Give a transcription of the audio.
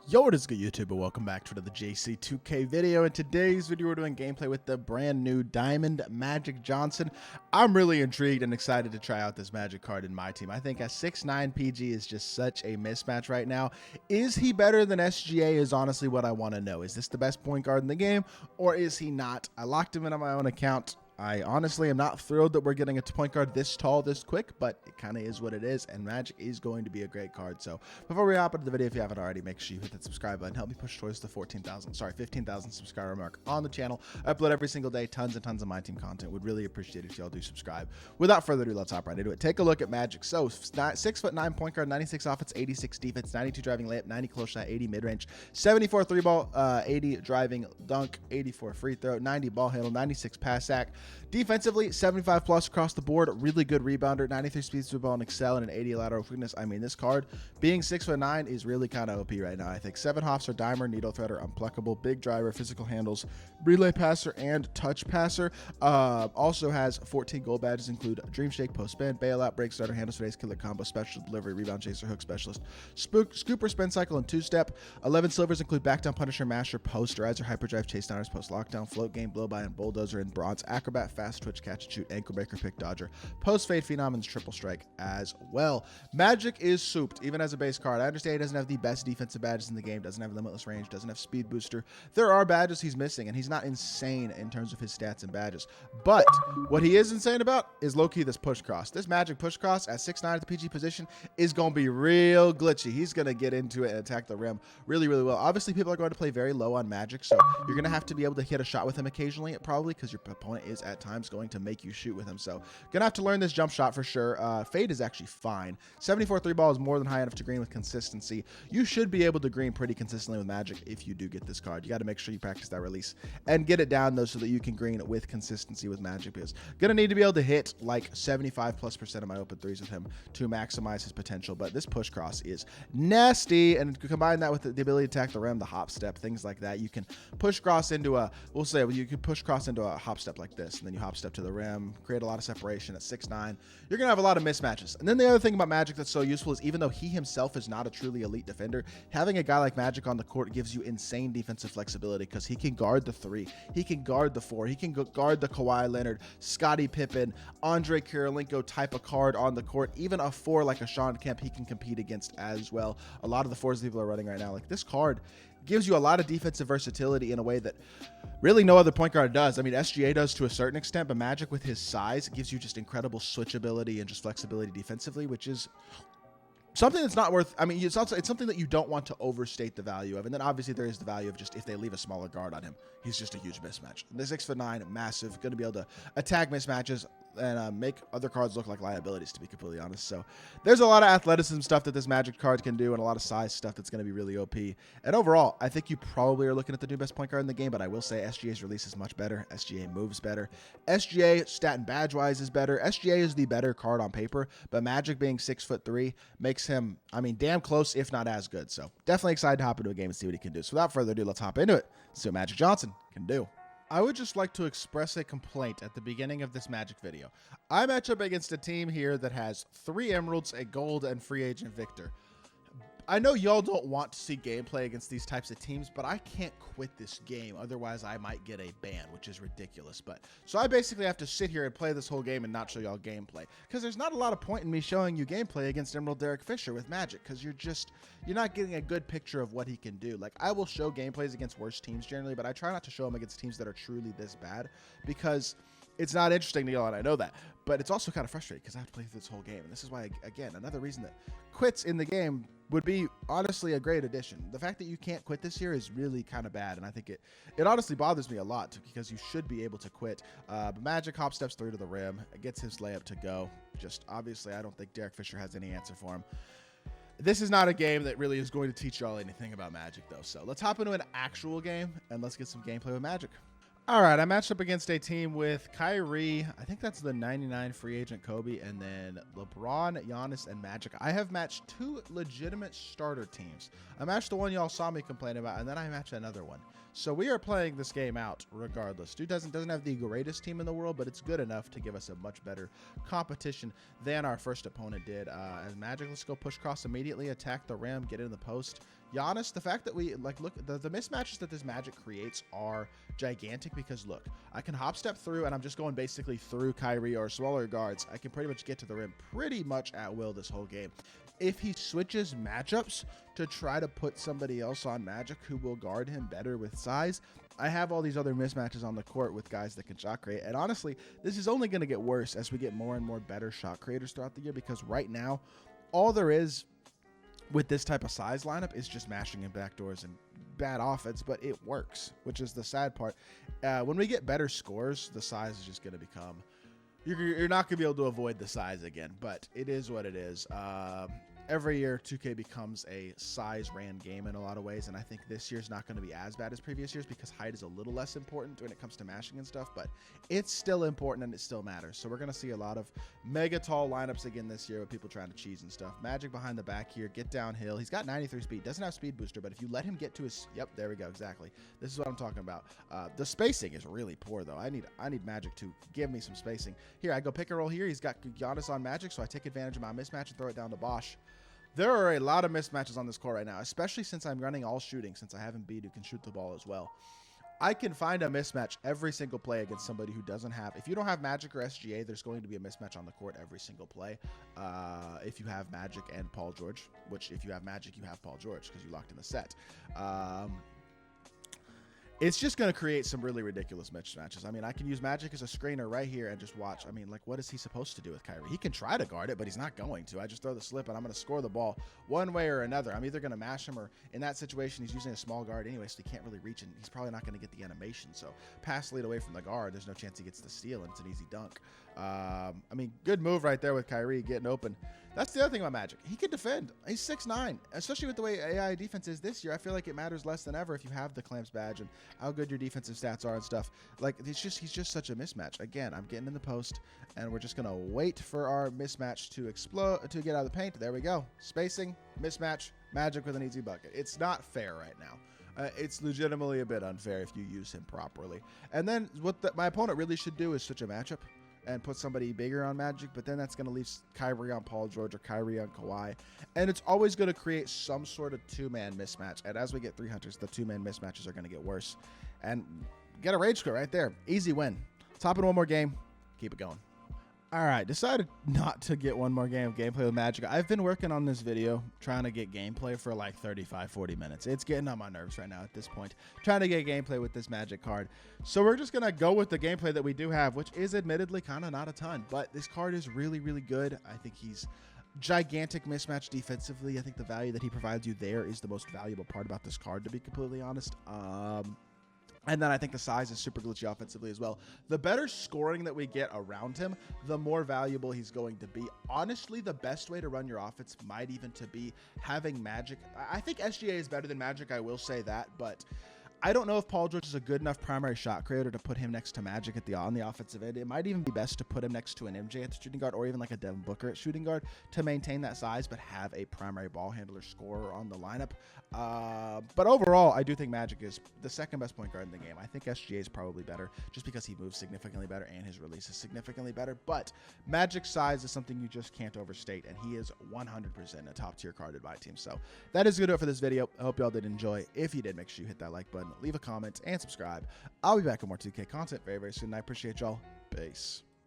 Yo, what is good, YouTube, and welcome back to another JC2K video. In today's video, we're doing gameplay with the brand new Diamond Magic Johnson. I'm really intrigued and excited to try out this Magic card in my team. I think a 6'9 PG is just such a mismatch right now. Is he better than SGA is honestly what I want to know. Is this the best point guard in the game, or is he not? I locked him in on my own account. I honestly am not thrilled that we're getting a point guard this tall, this quick, but it kind of is what it is, and Magic is going to be a great card. So before we hop into the video, if you haven't already, make sure you hit that subscribe button. Help me push towards the 15,000 subscriber mark on the channel. I upload every single day, tons and tons of my team content. Would really appreciate it if y'all do subscribe. Without further ado, let's hop right into it. Take a look at Magic. So 6'9" point guard, 96 offense, 86 defense, 92 driving layup, 90 close shot, 80 mid-range, 74 three ball, 80 driving dunk, 84 free throw, 90 ball handle, 96 pass sack. Defensively, 75 plus across the board, really good rebounder, 93 speed through ball and excel, and an 80 lateral quickness. I mean, this card being 6'9" is really kind of OP right now. I think 7 hops are dimer, needle threader, unpluckable, big driver, physical handles, relay passer, and touch passer. Also has 14 gold badges, include Dream Shake, post spin, bailout, break starter, handle space, killer combo, special delivery, rebound chaser, hook specialist, scooper, spin cycle, and two-step. 11 silvers include back down, punisher, masher, posterizer, hyperdrive, chase downers, post lockdown, float game, blow by, and bulldozer. And bronze, acrobat, fast twitch, catch and shoot, ankle breaker, pick dodger, post fade, phenom, and triple strike as well. Magic is souped even as a base card. I understand he doesn't have the best defensive badges in the game, doesn't have limitless range, doesn't have speed booster. There are badges he's missing, and he's not insane in terms of his stats and badges. But what he is insane about is low-key this push cross. This Magic push cross at 6'9" at the PG position is going to be real glitchy. He's going to get into it and attack the rim really, really well. Obviously, people are going to play very low on Magic, so you're going to have to be able to hit a shot with him occasionally, probably, because your opponent is at times going to make you shoot with him. So gonna have to learn this jump shot for sure. Fade is actually fine. 74 three ball is more than high enough to green with consistency. You should be able to green pretty consistently with Magic if you do get this card. You got to make sure you practice that release and get it down though, so that you can green with consistency with Magic, because gonna need to be able to hit like 75+% of my open threes with him to maximize his potential. But this push cross is nasty, and combine that with the ability to attack the rim, the hop step, things like that. You can push cross into a, you can push cross into a hop step like this, and then you hop step to the rim, create a lot of separation at 6'9". You're gonna have a lot of mismatches. And then the other thing about Magic that's so useful is, even though he himself is not a truly elite defender, having a guy like Magic on the court gives you insane defensive flexibility, because he can guard the 3, he can guard the 4, he can guard the Kawhi Leonard, Scottie Pippen, Andre Kirilenko type of card on the court. Even a 4 like a Sean Kemp, he can compete against as well. A lot of the 4s people are running right now, like this card gives you a lot of defensive versatility in a way that really no other point guard does. I mean, SGA does to a certain extent, but Magic with his size gives you just incredible switchability and just flexibility defensively, which is something that's not worth, I mean, it's something that you don't want to overstate the value of. And then obviously there is the value of just if they leave a smaller guard on him, he's just a huge mismatch. The 6'9", massive, going to be able to attack mismatches and make other cards look like liabilities, to be completely honest. So there's a lot of athleticism stuff that this Magic card can do, and a lot of size stuff that's going to be really OP. And overall, I think you probably are looking at the new best point guard in the game, but I will say SGA's release is much better. SGA moves better. SGA stat and badge wise is better. SGA is the better card on paper, but Magic being 6'3" makes him, I mean, damn close, if not as good. So definitely excited to hop into a game and see what he can do. So without further ado, let's hop into it, see what Magic Johnson can do. I would just like to express a complaint at the beginning of this Magic video. I match up against a team here that has 3 emeralds, a gold, and free agent Victor. I know y'all don't want to see gameplay against these types of teams, but I can't quit this game. Otherwise, I might get a ban, which is ridiculous. So I basically have to sit here and play this whole game and not show y'all gameplay, because there's not a lot of point in me showing you gameplay against Emerald Derek Fisher with Magic, because you're not getting a good picture of what he can do. Like, I will show gameplays against worse teams generally, but I try not to show them against teams that are truly this bad, because it's not interesting to y'all, and I know that. But it's also kind of frustrating because I have to play through this whole game. And this is why, again, another reason that quits in the game would be honestly a great addition. The fact that you can't quit this year is really kind of bad. And I think it honestly bothers me a lot, because you should be able to quit. But Magic hop steps through to the rim, gets his layup to go. Just obviously, I don't think Derek Fisher has any answer for him. This is not a game that really is going to teach y'all anything about Magic, though. So let's hop into an actual game and let's get some gameplay with Magic. All right, I matched up against a team with Kyrie. I think that's the 99 free agent Kobe, and then LeBron, Giannis, and Magic. I have matched 2 legitimate starter teams. I matched the one y'all saw me complain about, and then I matched another one. So we are playing this game out regardless. Dude doesn't have the greatest team in the world, but it's good enough to give us a much better competition than our first opponent did. As Magic, let's go push cross immediately, attack the rim, get in the post, Giannis, the fact that we like look the mismatches that this Magic creates are gigantic because look, I can hop step through and I'm just going basically through Kyrie or smaller guards. I can pretty much get to the rim pretty much at will this whole game. If he switches matchups to try to put somebody else on Magic who will guard him better with size, I have all these other mismatches on the court with guys that can shot create. And honestly, this is only going to get worse as we get more and more better shot creators throughout the year, because right now, all there is with this type of size lineup is just mashing in backdoors and bad offense, but it works, which is the sad part. When we get better scores, the size is just going to become... You're not going to be able to avoid the size again, but it is what it is. Every year, 2K becomes a size-ran game in a lot of ways, and I think this year's not going to be as bad as previous years because height is a little less important when it comes to mashing and stuff, but it's still important and it still matters. So we're going to see a lot of mega tall lineups again this year with people trying to cheese and stuff. Magic behind the back here, get downhill. He's got 93 speed, doesn't have speed booster, but if you let him get to his... Yep, there we go, exactly. This is what I'm talking about. The spacing is really poor, though. I need Magic to give me some spacing. Here, I go pick and roll here. He's got Giannis on Magic, so I take advantage of my mismatch and throw it down to Bosch. There are a lot of mismatches on this court right now, especially since I'm running all shooting, since I have Embiid who can shoot the ball as well. I can find a mismatch every single play against somebody who doesn't have... If you don't have Magic or SGA, there's going to be a mismatch on the court every single play. If you have Magic and Paul George, which if you have Magic, you have Paul George because you locked in the set. It's just going to create some really ridiculous mismatches. I mean, I can use Magic as a screener right here and just watch. I mean, like, what is he supposed to do with Kyrie? He can try to guard it, but he's not going to. I just throw the slip, and I'm going to score the ball one way or another. I'm either going to mash him, or in that situation, he's using a small guard anyway, so he can't really reach, and he's probably not going to get the animation. So pass lead away from the guard. There's no chance he gets the steal, and it's an easy dunk. I mean, good move right there with Kyrie getting open. That's the other thing about Magic. He can defend. He's 6'9", especially with the way AI defense is this year. I feel like it matters less than ever if you have the clamps badge and how good your defensive stats are and stuff. Like, he's just such a mismatch. Again, I'm getting in the post, and we're just going to wait for our mismatch to explode, to get out of the paint. There we go. Spacing, mismatch, Magic with an easy bucket. It's not fair right now. It's legitimately a bit unfair if you use him properly. And then what my opponent really should do is switch a matchup and put somebody bigger on Magic, but then that's going to leave Kyrie on Paul George or Kyrie on Kawhi. And it's always going to create some sort of two-man mismatch. And as we get 300s, the two-man mismatches are going to get worse. And get a rage score right there. Easy win. Let's hop in one more game. Keep it going. All right, decided not to get one more game of gameplay with Magic. I've been working on this video trying to get gameplay for like 35-40 minutes. It's getting on my nerves right now at this point, trying to get gameplay with this Magic card. So we're just going to go with the gameplay that we do have, which is admittedly kind of not a ton, but this card is really, really good. I think he's gigantic mismatch defensively. I think the value that he provides you there is the most valuable part about this card, to be completely honest. And then I think the size is super glitchy offensively as well. The better scoring that we get around him, the more valuable he's going to be. Honestly, the best way to run your offense might even to be having Magic. I think SGA is better than Magic, I will say that, but I don't know if Paul George is a good enough primary shot creator to put him next to Magic on the offensive end. It might even be best to put him next to an MJ at the shooting guard, or even like a Devin Booker at shooting guard, to maintain that size but have a primary ball handler scorer on the lineup. But overall, I do think Magic is the second best point guard in the game. I think SGA is probably better just because he moves significantly better and his release is significantly better. But Magic's size is something you just can't overstate, and he is 100% a top tier card in my team. So that is going to do it for this video. I hope y'all did enjoy. If you did, make sure you hit that like button, leave a comment, and subscribe. I'll be back with more 2K content very, very soon. I appreciate y'all. Peace.